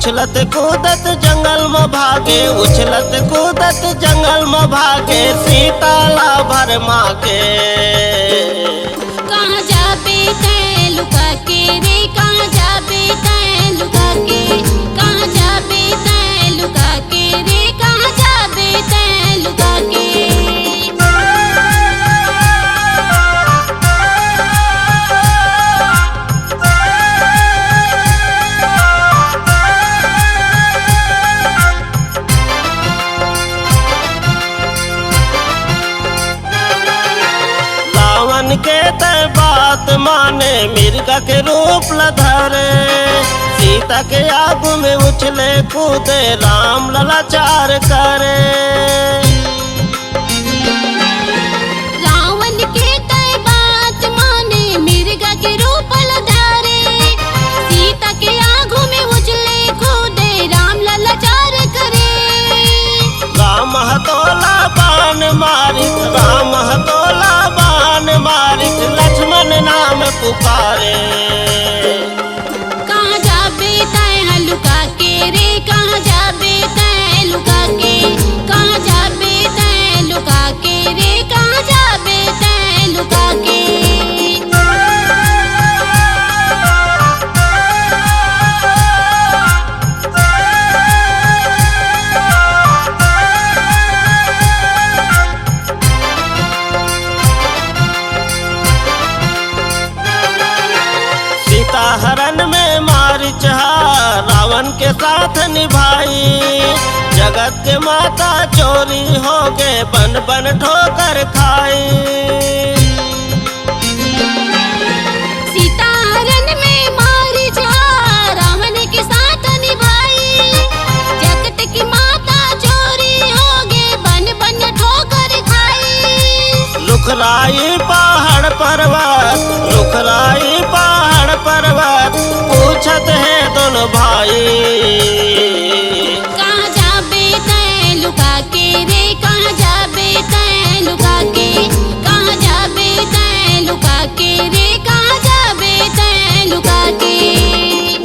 उछलत कूदत जंगल में भागे, उछलत कूदत जंगल में भागे, सीता ला भर माँ के। कहाँ जाबे तै लुका के रे, कहाँ जाबे तै लुका के, कहाँ जाबे तै लुका के रे, कहाँ जाबे तै लुका के। रावण के तय बात माने, मिर्गा के रूप ल धरे, सीता के आगू में उछले कूदे, राम ललाचार करे। रावण के तय बात माने, मिर्गा के रूप ल धारे, सीता के आगू में उछले कूदे, राम ललाचार करे। राम हथौला बाण मारित, राम हथौला बाण मारित, लक्ष्मण नाम पुकारे। कहाँ जाबे तै लुका के रे, कहाँ जाबे तै लुका के, कहाँ जाबे तै लुका के रे, कहाँ जाबे तै लुका के। सीता हरण में मारिच रावण के साथ निभाई, जगत के माता चोरी हो गए, बन बन ठोकर खाई। सीता हरण में मारी जा, रावण के साथ निभाई, जगत की माता चोरी हो गए, बन बन ठोकर खाई। लुखराई पहाड़ पर्वत, लुखराई पहाड़ पर्वत, पूछत है दोनों भाई। कहाँ जाबे तै लुका के रे, कहाँ जाबे तै लुका के, कहाँ जाबे तै लुका के रे, कहाँ जाबे तै लुका के।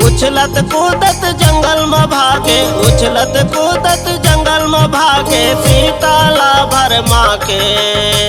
उछलत कूदत जंगल में भागे, उछलत कूदत जंगल में भागे, सीता ला भर माँ के।